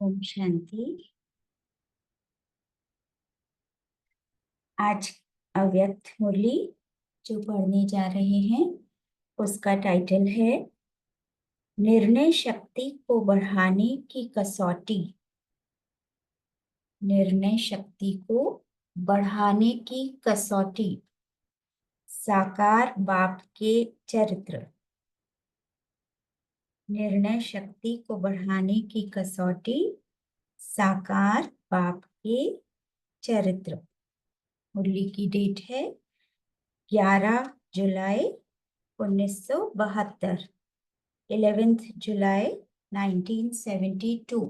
ओम शांति। आज अव्यक्त मुरली जो पढ़ने जा रहे हैं उसका टाइटल है निर्णय शक्ति को बढ़ाने की कसौटी। निर्णय शक्ति को बढ़ाने की कसौटी। साकार बाप के चरित्र। निर्णय शक्ति को बढ़ाने की कसौटी। साकार बाप के चरित्र। मुरली की डेट है 11 जुलाई 1972, 11th जुलाई 1972।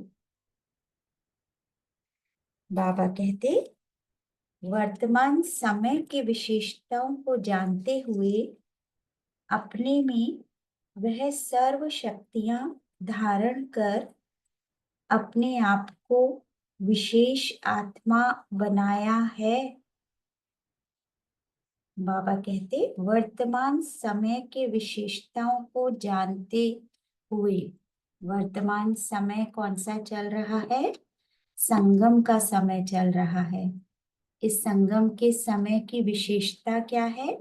बाबा कहते वर्तमान समय के विशेषताओं को जानते हुए अपने में वह सर्व शक्तियां धारण कर अपने आप को विशेष आत्मा बनाया है। बाबा कहते वर्तमान समय के विशेषताओं को जानते हुए, वर्तमान समय कौन सा चल रहा है? संगम का समय चल रहा है। इस संगम के समय की विशेषता क्या है?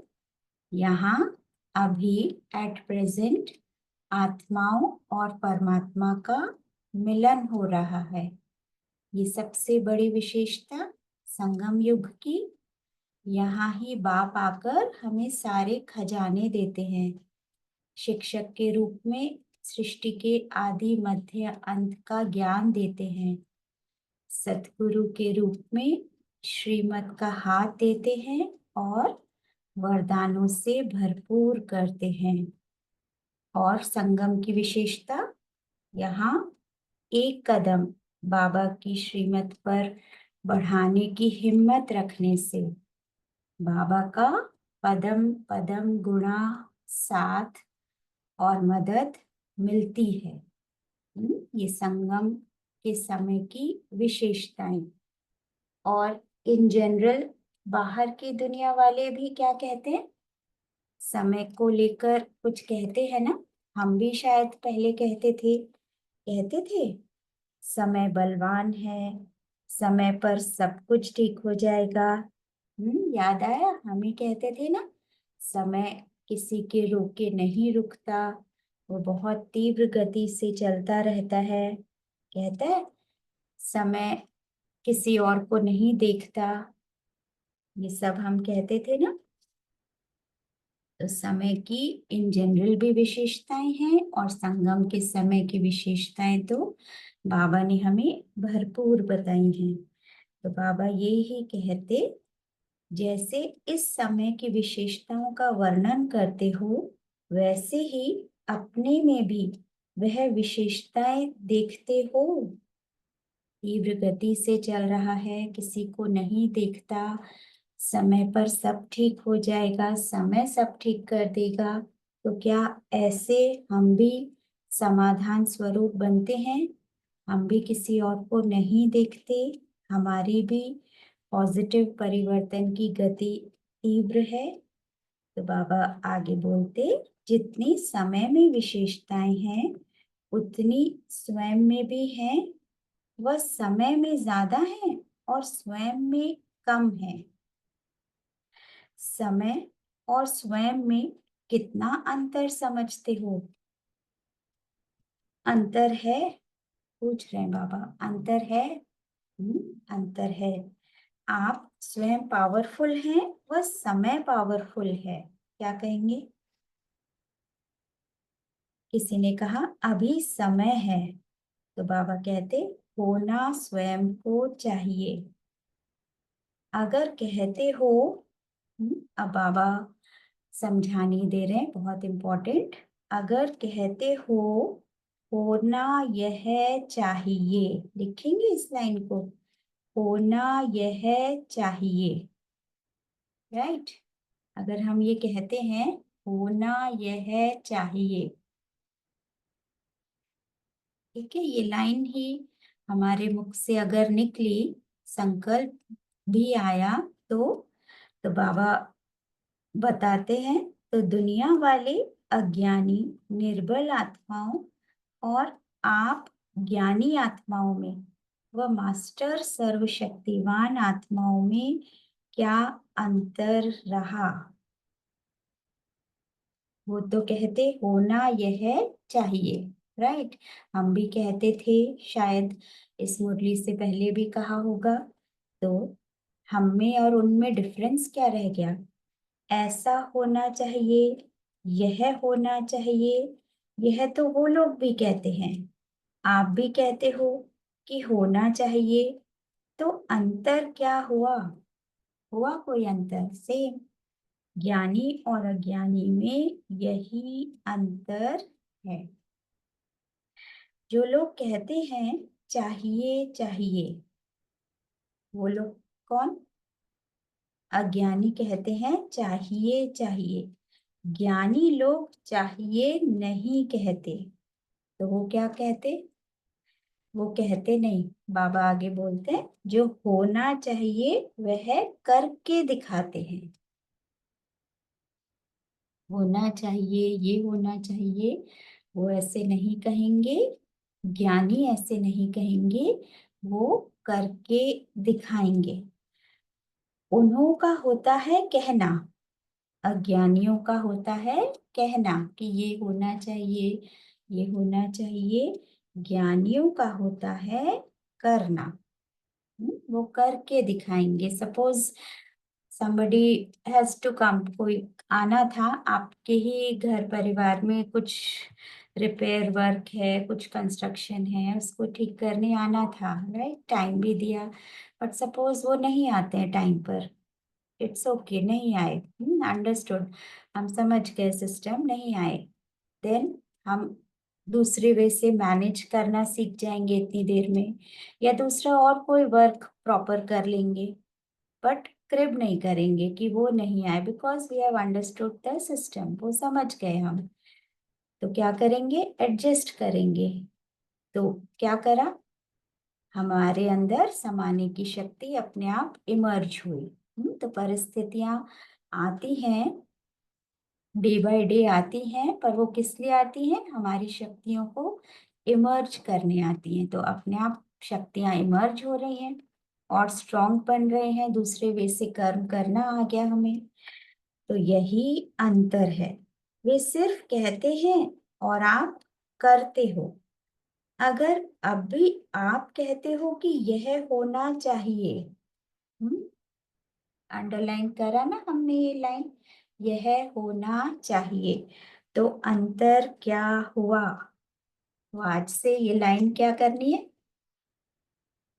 यहाँ अभी एट प्रेजेंट आत्माओं और परमात्मा का मिलन हो रहा है। ये सबसे बड़ी विशेषता संगम युग की। यहाँ ही बाप आकर हमें सारे खजाने देते हैं। शिक्षक के रूप में सृष्टि के आदि मध्य अंत का ज्ञान देते हैं। सतगुरु के रूप में श्रीमत का हाथ देते हैं और वरदानों से भरपूर करते हैं। और संगम की विशेषता, यहाँ एक कदम बाबा की श्रीमत पर बढ़ाने की हिम्मत रखने से बाबा का पदम पदम गुणा साथ और मदद मिलती है। ये संगम के समय की विशेषताएं। और इन जनरल बाहर की दुनिया वाले भी क्या कहते हैं? समय को लेकर कुछ कहते हैं ना। हम भी शायद पहले कहते थे समय बलवान है, समय पर सब कुछ ठीक हो जाएगा। याद आया? हम ही कहते थे ना, समय किसी के रोके नहीं रुकता, वो बहुत तीव्र गति से चलता रहता है। कहता है समय किसी और को नहीं देखता। ये सब हम कहते थे ना। तो समय की इन जनरल भी विशेषताएं हैं और संगम के समय की विशेषताएं तो बाबा ने हमें भरपूर बताई हैं। तो बाबा ये ही कहते, जैसे इस समय की विशेषताओं का वर्णन करते हो वैसे ही अपने में भी वह विशेषताएं देखते हो। तीव्र गति से चल रहा है, किसी को नहीं देखता, समय पर सब ठीक हो जाएगा, समय सब ठीक कर देगा। तो क्या ऐसे हम भी समाधान स्वरूप बनते हैं? हम भी किसी और को नहीं देखते, हमारी भी पॉजिटिव परिवर्तन की गति तीव्र है। तो बाबा आगे बोलते, जितनी समय में विशेषताएं हैं उतनी स्वयं में भी हैं। वह समय में ज्यादा है और स्वयं में कम है। समय और स्वयं में कितना अंतर समझते हो? अंतर है? पूछ रहे हैं बाबा, अंतर है? अंतर है। आप स्वयं पावरफुल हैं, वह समय पावरफुल है। क्या कहेंगे? किसी ने कहा अभी समय है, तो बाबा कहते होना स्वयं को चाहिए। अगर कहते हो, अब बाबा समझाने दे रहे हैं, बहुत इंपॉर्टेंट। अगर कहते हो होना यह चाहिए, लिखेंगे इस लाइन को, होना यह चाहिए, राइट। अगर हम ये कहते हैं होना यह चाहिए, ठीक है, ये लाइन ही हमारे मुख से अगर निकली, संकल्प भी आया, तो बाबा बताते हैं तो दुनिया वाले अज्ञानी निर्बल आत्माओं और आप ज्ञानी आत्माओं में व मास्टर सर्वशक्तिवान आत्माओं में क्या अंतर रहा? वो तो कहते होना यह चाहिए, राइट। हम भी कहते थे, शायद इस मुरली से पहले भी कहा होगा। तो हम में और उनमें डिफरेंस क्या रह गया? ऐसा होना चाहिए, यह होना चाहिए, यह तो वो लोग भी कहते हैं, आप भी कहते हो कि होना चाहिए। तो अंतर क्या हुआ? हुआ कोई अंतर? सेम। ज्ञानी और अज्ञानी में यही अंतर है। जो लोग कहते हैं चाहिए चाहिए, वो लोग कौन? अज्ञानी कहते हैं चाहिए चाहिए। ज्ञानी लोग चाहिए नहीं कहते। तो वो क्या कहते? वो कहते नहीं, बाबा आगे बोलते हैं जो होना चाहिए वह करके दिखाते हैं। होना चाहिए, ये होना चाहिए, वो ऐसे नहीं कहेंगे। ज्ञानी ऐसे नहीं कहेंगे, वो करके दिखाएंगे। उन्हों का होता है कहना, अज्ञानियों का होता है कहना कि ये होना चाहिए, ये होना चाहिए। ज्ञानियों का होता है करना। वो करके दिखाएंगे। Suppose somebody has to come, कोई आना था, आपके ही घर परिवार में कुछ रिपेयर वर्क है, कुछ कंस्ट्रक्शन है, उसको ठीक करने आना था, राइट। टाइम भी दिया, बट सपोज वो नहीं आते हैं टाइम पर। इट्स ओके, नहीं आए, अंडरस्टूड, हम समझ गए, सिस्टम नहीं आए। देन हम दूसरे वे से मैनेज करना सीख जाएंगे इतनी देर में, या दूसरा और कोई वर्क प्रॉपर कर लेंगे। बट क्रिब नहीं करेंगे कि वो नहीं आए, because we have understood the system, वो समझ गए हम। तो क्या करेंगे? एडजस्ट करेंगे। तो क्या करा? हमारे अंदर समाने की शक्ति अपने आप इमर्ज हुई। तो परिस्थितियां आती हैं, डे बाय डे आती हैं, पर वो किस लिए आती हैं? हमारी शक्तियों को इमर्ज करने आती हैं। तो अपने आप शक्तियां इमर्ज हो रही हैं और स्ट्रांग बन रहे हैं, दूसरे वे से कर्म करना आ गया हमें। तो यही अंतर है। वे सिर्फ कहते हैं और आप करते हो। अगर अब भी आप कहते हो कि यह होना चाहिए, अंडरलाइन करा ना हमने ये लाइन, यह होना चाहिए, तो अंतर क्या हुआ? तो आज से ये लाइन क्या करनी है?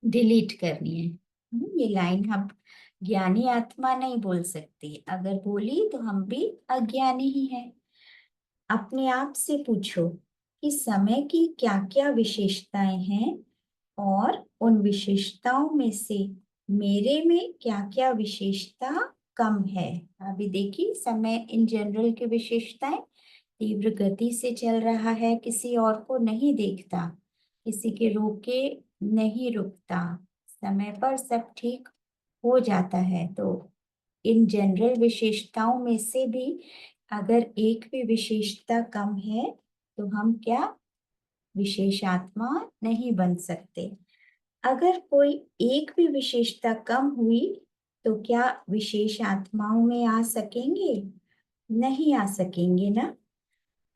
डिलीट करनी है। ये लाइन हम ज्ञानी आत्मा नहीं बोल सकती, अगर बोली तो हम भी अज्ञानी ही हैं। अपने आप से पूछो कि समय की क्या क्या विशेषताएं हैं, और उन विशेषताओं में से मेरे में क्या क्या विशेषता कम है। अभी देखिए, समय इन जनरल की विशेषताएं, तीव्र गति से चल रहा है, किसी और को नहीं देखता, किसी के रोके नहीं रुकता, समय पर सब ठीक हो जाता है। तो इन जनरल विशेषताओं में से भी अगर एक भी विशेषता कम है, तो हम क्या विशेष आत्मा नहीं बन सकते। अगर कोई एक भी विशेषता कम हुई, तो क्या विशेष आत्माओं में आ सकेंगे? नहीं आ सकेंगे ना।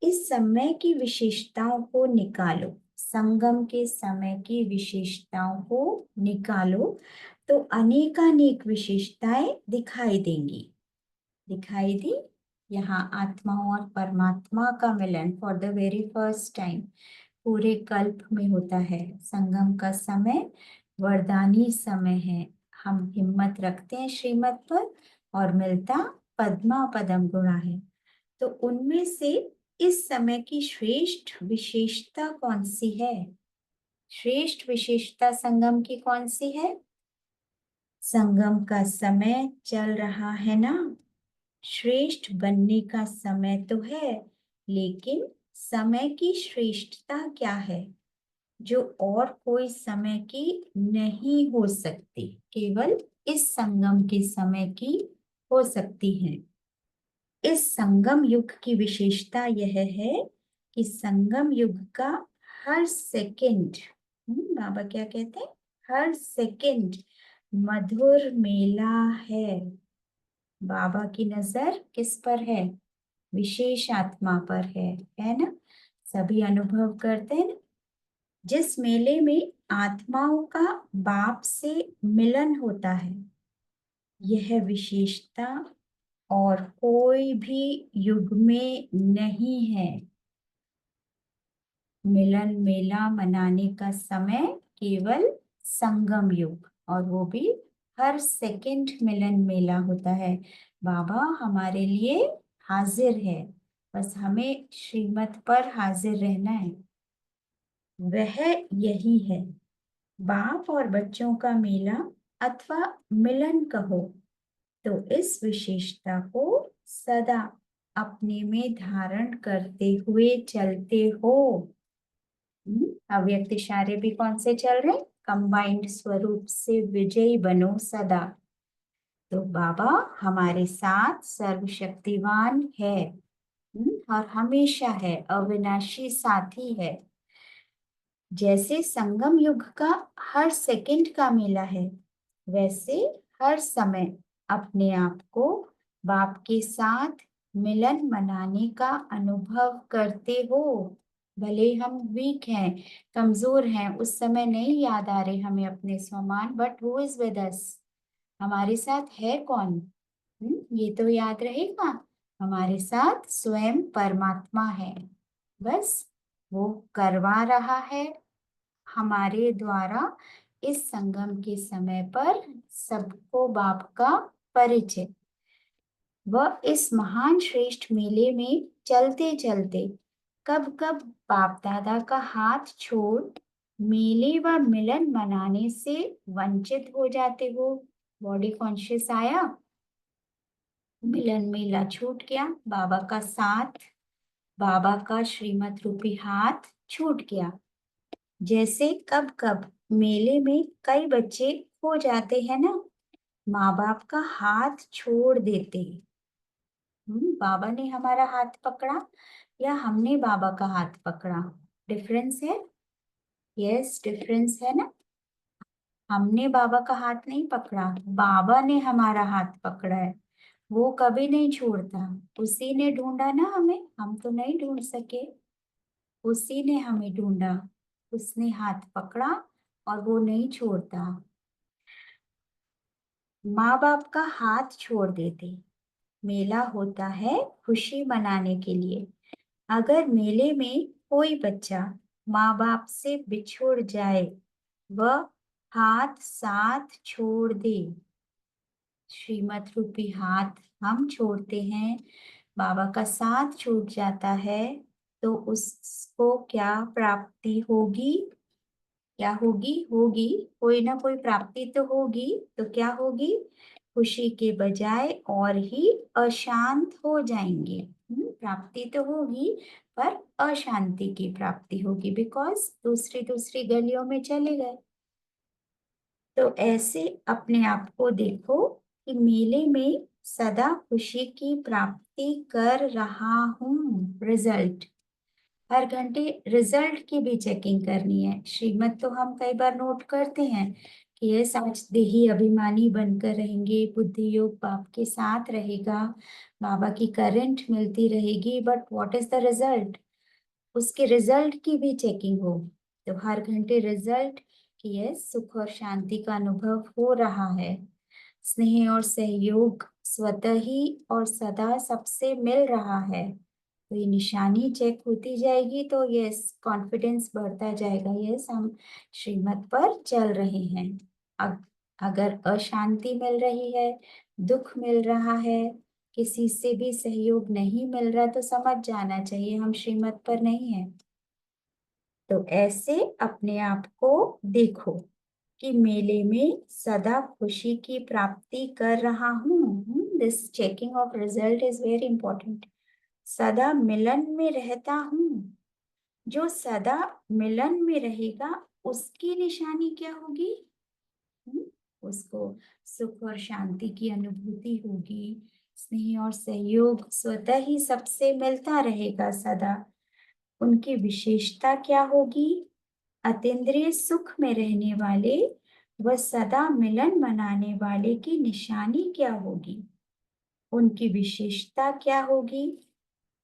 इस समय की विशेषताओं को निकालो, संगम के समय की विशेषताओं को निकालो, तो अनेकानेक विशेषताएं दिखाई देंगी। दिखाई दी। यहाँ आत्मा और परमात्मा का मिलन for the very first time पूरे कल्प में होता है। संगम का समय वरदानी समय है। हम हिम्मत रखते हैं श्रीमत पर और मिलता पद्मा पदम गुणा है। तो उनमें से इस समय की श्रेष्ठ विशेषता कौन सी है? श्रेष्ठ विशेषता संगम की कौन सी है? संगम का समय चल रहा है ना, श्रेष्ठ बनने का समय तो है, लेकिन समय की श्रेष्ठता क्या है जो और कोई समय की नहीं हो सकती, केवल इस संगम के समय की हो सकती है। इस संगम युग की विशेषता यह है कि संगम युग का हर सेकंड बाबा क्या कहते हैं? हर सेकंड मधुर मेला है। बाबा की नजर किस पर है? विशेष आत्मा पर है ना? सभी अनुभव करते हैं ना? जिस मेले में आत्माओं का बाप से मिलन होता है, यह विशेषता और कोई भी युग में नहीं है। मिलन मेला मनाने का समय केवल संगम युग, और वो भी हर सेकंड मिलन मेला होता है। बाबा हमारे लिए हाजिर है, बस हमें श्रीमत पर हाजिर रहना है। वह यही है, बाप और बच्चों का मेला अथवा मिलन कहो, तो इस विशेषता को सदा अपने में धारण करते हुए चलते हो। अव्यक्त इशारे भी कौन से चल रहे? कंबाइंड स्वरूप से विजयी बनो सदा। तो बाबा हमारे साथ सर्वशक्तिवान है, और हमेशा है, अविनाशी साथी है। जैसे संगम युग का हर सेकंड का मेला है, वैसे हर समय अपने आप को बाप के साथ मिलन मनाने का अनुभव करते हो। भले हम वीक हैं, कमजोर हैं, उस समय नहीं याद आ रहे हमें अपने स्वमान, but who is with us? हमारे साथ है कौन? ये तो याद रहेगा, हमारे साथ स्वयं परमात्मा है। बस वो करवा रहा है हमारे द्वारा इस संगम के समय पर सबको बाप का परिचय। वह इस महान श्रेष्ठ मेले में चलते चलते कब कब बाप दादा का हाथ छोड़ मेले व मिलन मनाने से वंचित हो जाते हो। बॉडी कॉन्शियस आया, मिलन मेला छूट गया, बाबा का साथ, बाबा का श्रीमत रूपी हाथ छूट गया। जैसे कब कब मेले में कई बच्चे खो जाते हैं ना, माँ बाप का हाथ छोड़ देते। बाबा ने हमारा हाथ पकड़ा या हमने बाबा का हाथ पकड़ा? डिफरेंस है। यस, डिफरेंस है ना। हमने बाबा का हाथ नहीं पकड़ा, बाबा ने हमारा हाथ पकड़ा है। वो कभी नहीं छोड़ता, उसी ने ढूंढा ना हमें, हम तो नहीं ढूंढ सके, उसी ने हमें ढूंढा, उसने हाथ पकड़ा और वो नहीं छोड़ता। माँ बाप का हाथ छोड़ देते। मेला होता है खुशी मनाने के लिए। अगर मेले में कोई बच्चा माँ बाप से बिछुड़ जाए, वह हाथ साथ छोड़ दे। श्रीमत रूपी हाथ हम छोड़ते हैं, बाबा का साथ छूट जाता है, तो उसको क्या प्राप्ति होगी? क्या होगी? होगी, कोई ना कोई प्राप्ति तो होगी। तो क्या होगी? खुशी के बजाय और ही अशांत हो जाएंगे। प्राप्ति तो होगी, पर अशांति की प्राप्ति होगी, बिकॉज दूसरी दूसरी गलियों में चले गए। तो ऐसे अपने आप को देखो कि मेले में सदा खुशी की प्राप्ति कर रहा हूँ। रिजल्ट, हर घंटे रिजल्ट की भी चेकिंग करनी है। श्रीमत तो हम कई बार नोट करते हैं कि ये आज देही अभिमानी बनकर रहेंगे, बुद्धि योग बाप के साथ रहेगा, बाबा की करंट मिलती रहेगी, but what is the result? उसके रिजल्ट की भी चेकिंग हो। तो हर घंटे रिजल्ट कि ये सुख और शांति का अनुभव हो रहा है, स्नेह और सहयोग स्वतः ही और सदा सबसे मिल रहा है। तो ये निशानी चेक होती जाएगी, तो यस, कॉन्फिडेंस बढ़ता जाएगा, यस हम श्रीमत पर चल रहे हैं। अगर अशांति मिल रही है, दुख मिल रहा है, किसी से भी सहयोग नहीं मिल रहा, तो समझ जाना चाहिए हम श्रीमत पर नहीं है। तो ऐसे अपने आप को देखो कि मेले में सदा खुशी की प्राप्ति कर रहा हूँ। This checking of result is very important. सदा मिलन में रहता हूँ। जो सदा मिलन में रहेगा, उसकी निशानी क्या होगी? उसको सुख और शांति की अनुभूति होगी, स्नेह और सहयोग स्वतः ही सबसे मिलता रहेगा सदा। उनकी विशेषता क्या होगी? अतीन्द्रिय सुख में रहने वाले व सदा मिलन मनाने वाले की निशानी क्या होगी? उनकी विशेषता क्या होगी?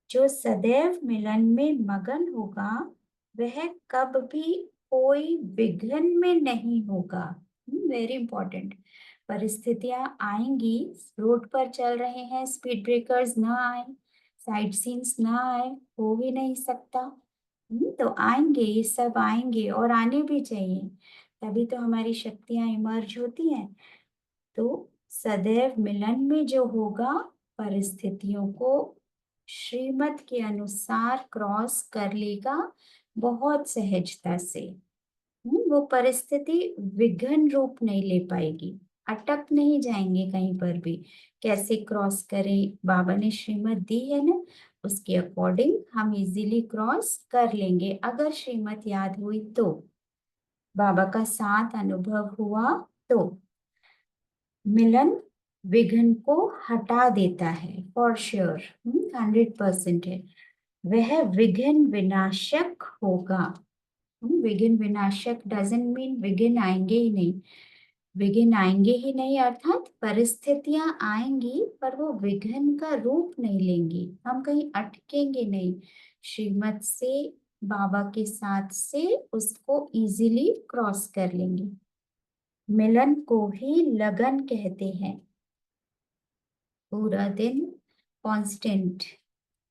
जो सदैव मिलन में मगन होगा वह कब भी कोई विघ्न में नहीं होगा। Very important. परिस्थितियां आएंगी, रोड पर चल रहे हैं, स्पीड ब्रेकर्स ना आए, साइड सीन्स ना आए, हो ही नहीं सकता। तो आएंगे, ये सब आएंगे और आने भी चाहिए, तभी तो हमारी शक्तियां इमर्ज होती हैं। तो सदैव मिलन में जो होगा, परिस्थितियों को श्रीमत के अनुसार क्रॉस कर लेगा बहुत सहजता से। वो परिस्थिति विघ्न रूप नहीं ले पाएगी, अटक नहीं जाएंगे कहीं पर भी। कैसे क्रॉस करें, बाबा ने श्रीमत दी है ना, उसके अकॉर्डिंग हम इजीली क्रॉस कर लेंगे अगर श्रीमत याद हुई तो, बाबा का साथ अनुभव हुआ तो। मिलन विघ्न को हटा देता है, फॉर श्योर, 100% है। वह विघ्न विनाशक होगा। विघ्न विनाशक डजंट मीन विघ्न आएंगे ही नहीं। विघ्न आएंगे ही नहीं अर्थात परिस्थितियां आएंगी पर वो विघ्न का रूप नहीं लेंगी, हम कहीं अटकेंगे नहीं। श्रीमत से, बाबा के साथ से उसको इजीली क्रॉस कर लेंगे। मिलन को ही लगन कहते हैं। पूरा दिन कांस्टेंट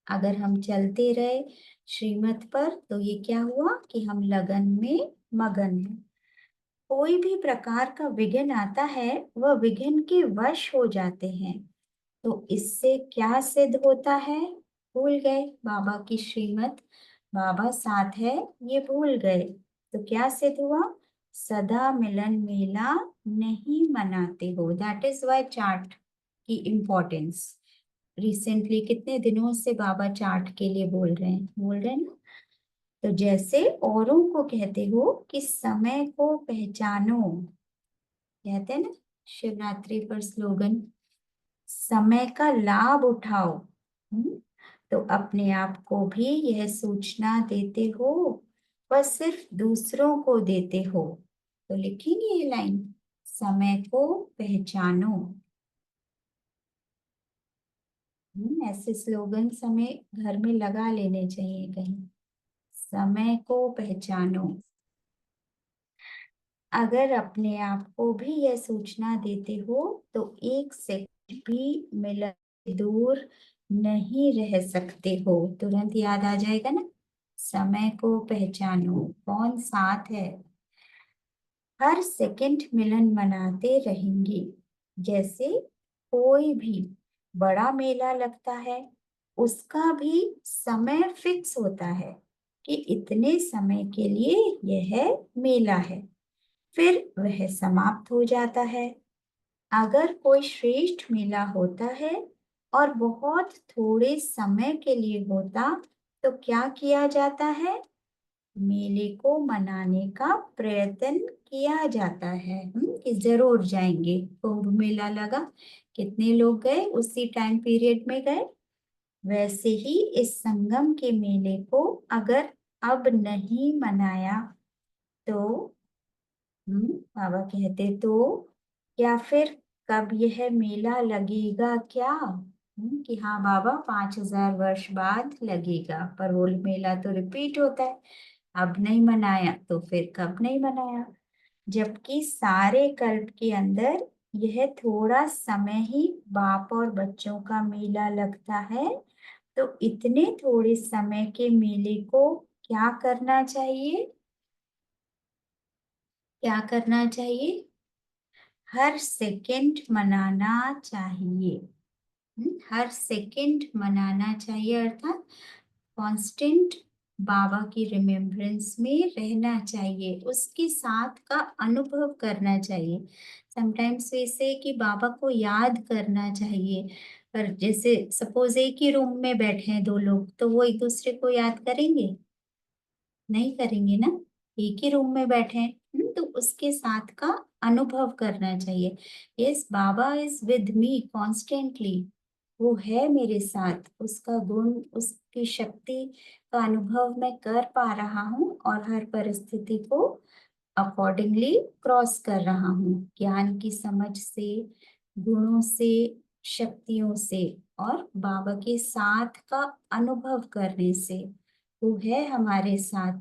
अगर हम चलते रहे श्रीमत पर तो ये क्या हुआ कि हम लगन में मगन हैं। कोई भी प्रकार का विघ्न आता है वह विघ्न के वश हो जाते हैं। तो इससे क्या सिद्ध होता है? भूल गए बाबा की श्रीमत, बाबा साथ है ये भूल गए, तो क्या सिद्ध हुआ? सदा मिलन मेला नहीं मनाते हो। दैट इज वाई चार्ट की इम्पोर्टेंस। रिसेंटली कितने दिनों से बाबा चार्ट के लिए बोल रहे हैं ना। तो जैसे औरों को कहते हो कि समय को पहचानो, कहते हैं ना शिवरात्रि पर स्लोगन, समय का लाभ उठाओ। हम्म, तो अपने आप को भी यह सूचना देते हो, बस सिर्फ दूसरों को देते हो। तो लिखेंगे ये लाइन, समय को पहचानो। ऐसे स्लोगन्स हमें घर में लगा लेने चाहिए कहीं। समय को पहचानो। अगर अपने आप को भी यह सूचना देते हो तो एक सेकंड भी मिलन से दूर नहीं रह सकते हो। तुरंत याद आ जाएगा ना, समय को पहचानो, कौन साथ है। हर सेकंड मिलन मनाते रहेंगे। जैसे कोई भी बड़ा मेला लगता है, उसका भी समय फिक्स होता है कि इतने समय के लिए यह मेला है, फिर वह समाप्त हो जाता है। अगर कोई श्रेष्ठ मेला होता है और बहुत थोड़े समय के लिए होता तो क्या किया जाता है? मेले को मनाने का प्रयत्न किया जाता है। कि जरूर जाएंगे, कुंभ मेला लगा, कितने लोग गए, उसी टाइम पीरियड में गए। वैसे ही इस संगम के मेले को अगर अब नहीं मनाया तो, बाबा कहते तो, या फिर कब यह मेला लगेगा क्या? कि हाँ बाबा 5000 वर्ष बाद लगेगा, पर वो मेला तो रिपीट होता है। अब नहीं मनाया तो फिर कब नहीं मनाया? जबकि सारे कल्प के अंदर यह थोड़ा समय ही बाप और बच्चों का मेला लगता है। तो इतने थोड़े समय के मेले को क्या करना चाहिए? क्या करना चाहिए? हर सेकंड मनाना चाहिए। हर सेकंड मनाना चाहिए अर्थात कांस्टेंट बाबा की रिमेम्बरेंस में रहना चाहिए, उसके साथ का अनुभव करना चाहिए। समटाइम्स वैसे कि बाबा को याद करना चाहिए, पर जैसे सपोज एक ही रूम में बैठे हैं दो लोग, तो वो एक दूसरे को याद करेंगे? नहीं करेंगे ना। एक ही रूम में बैठे हैं, तो उसके साथ का अनुभव करना चाहिए। Yes, Baba is with me constantly. वो है मेरे साथ, उसका गुण, उसकी शक्ति का अनुभव मैं कर पा रहा हूँ और हर परिस्थिति को अकॉर्डिंगली क्रॉस कर रहा हूँ, ज्ञान की समझ से, गुणों से, शक्तियों से और बाबा के साथ का अनुभव करने से। वो है हमारे साथ।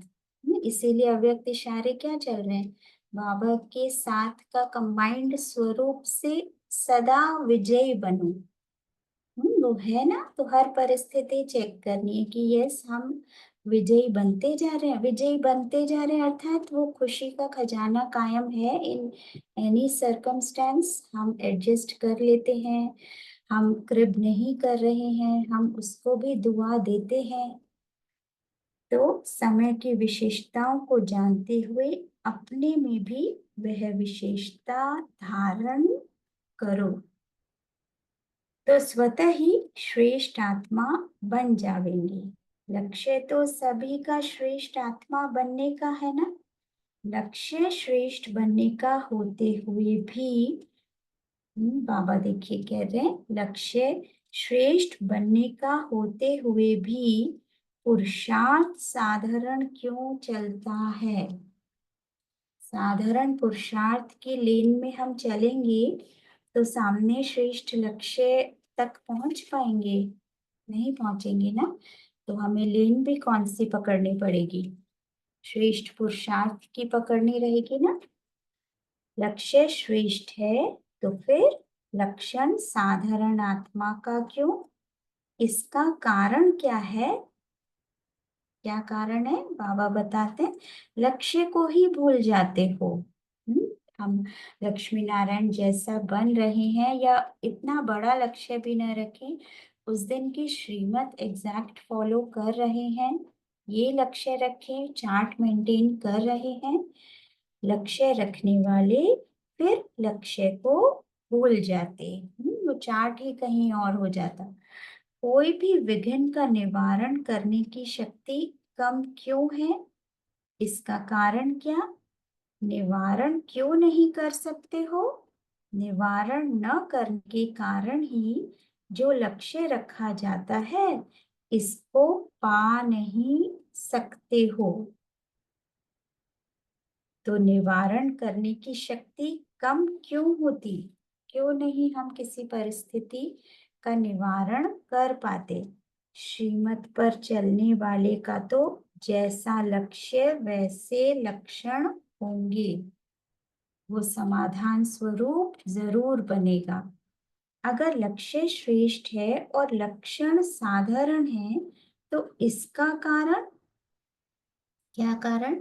इसीलिए अव्यक्त इशारे क्या चल रहे हैं? बाबा के साथ का कंबाइंड स्वरूप से सदा विजयी बनो। वो है ना, तो हर परिस्थिति चेक करनी है कि यस, हम विजयी बनते जा रहे हैं, विजयी बनते जा रहे हैं, अर्थात वो खुशी का खजाना कायम है इन एनी सर्कमस्टेंस। हम एडजस्ट कर लेते हैं, हम क्रिब नहीं कर रहे हैं, हम उसको भी दुआ देते हैं। तो समय की विशेषताओं को जानते हुए अपने में भी वह विशेषता धारण करो, तो स्वतः ही श्रेष्ठ आत्मा बन जावेंगे। लक्ष्य तो सभी का श्रेष्ठ आत्मा बनने का है ना। लक्ष्य श्रेष्ठ बनने का होते हुए भी बाबा देखिए कह रहे हैं, लक्ष्य श्रेष्ठ बनने का होते हुए भी पुरुषार्थ साधारण क्यों चलता है? साधारण पुरुषार्थ की लेन में हम चलेंगे तो सामने श्रेष्ठ लक्ष्य तक पहुंच पाएंगे? नहीं पहुंचेंगे ना। तो हमें लेन भी कौन सी पकड़नी पड़ेगी? श्रेष्ठ पुरुषार्थ की पकड़नी रहेगी ना। लक्ष्य श्रेष्ठ है तो फिर लक्षण साधारण आत्मा का क्यों? इसका कारण क्या है? क्या कारण है? बाबा बताते हैं, लक्ष्य को ही भूल जाते हो। हम लक्ष्मी नारायण जैसा बन रहे हैं या इतना बड़ा लक्ष्य भी न रखें, उस दिन की श्रीमत एग्जैक्ट फॉलो कर रहे हैं, ये लक्ष्य रखें, चार्ट मेंटेन कर रहे हैं। लक्ष्य रखने वाले फिर लक्ष्य को भूल जाते, वो चार्ट ही कहीं और हो जाता। कोई भी विघ्न का निवारण करने की शक्ति कम क्यों है? इसका कारण क्या? निवारण क्यों नहीं कर सकते हो? निवारण न करने के कारण ही जो लक्ष्य रखा जाता है इसको पा नहीं सकते हो। तो निवारण करने की शक्ति कम क्यों होती? क्यों नहीं हम किसी परिस्थिति का निवारण कर पाते? श्रीमत पर चलने वाले का तो जैसा लक्ष्य वैसे लक्षण होंगे, वो समाधान स्वरूप जरूर बनेगा। अगर लक्ष्य श्रेष्ठ है और लक्षण साधारण है तो इसका कारण क्या? कारण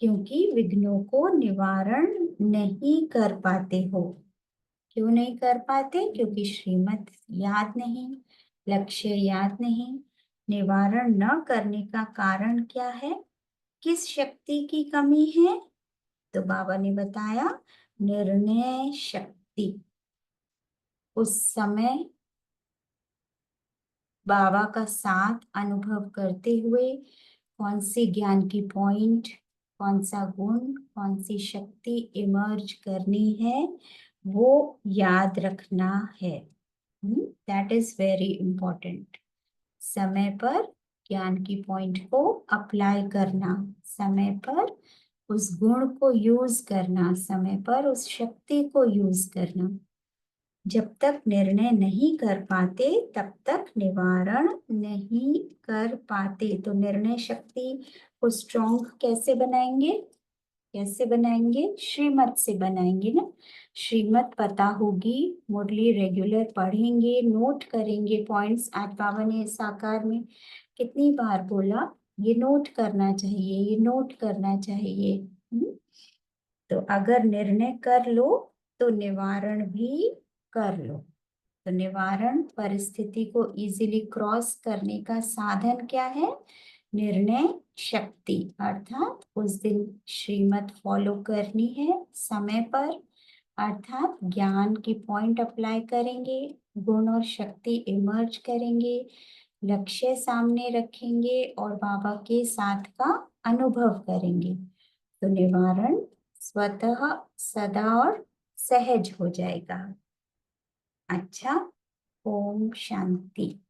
क्योंकि विघ्नों को निवारण नहीं कर पाते हो। क्यों नहीं कर पाते? क्योंकि श्रीमत याद नहीं, लक्ष्य याद नहीं। निवारण न करने का कारण क्या है? किस शक्ति की कमी है? तो बाबा ने बताया, निर्णय शक्ति। उस समय बाबा का साथ अनुभव करते हुए कौन सी ज्ञान की पॉइंट, कौन सा गुण, कौन सी शक्ति इमर्ज करनी है, वो याद रखना है। That is very important. समय पर ज्ञान की पॉइंट को अप्लाई करना, समय पर उस गुण को यूज करना, समय पर उस शक्ति को यूज करना। जब तक निर्णय नहीं कर पाते तब तक निवारण नहीं कर पाते। तो निर्णय शक्ति को स्ट्रॉन्ग कैसे बनाएंगे? कैसे बनाएंगे? श्रीमत से बनाएंगे ना। श्रीमत पता होगी, मुरली रेगुलर पढ़ेंगे, नोट करेंगे पॉइंट्स। आज बाबा ने इस आकार में कितनी बार बोला, ये नोट करना चाहिए, ये नोट करना चाहिए। तो अगर निर्णय कर लो तो निवारण भी कर लो। तो निवारण परिस्थिति को इजीली क्रॉस करने का साधन क्या है? निर्णय शक्ति। अर्थात उस दिन श्रीमत फॉलो करनी है समय पर, अर्थात ज्ञान की पॉइंट अप्लाई करेंगे, गुण और शक्ति इमर्ज करेंगे, लक्ष्य सामने रखेंगे और बाबा के साथ का अनुभव करेंगे। तो निवारण स्वतः सदा और सहज हो जाएगा। अच्छा, ओम शांति।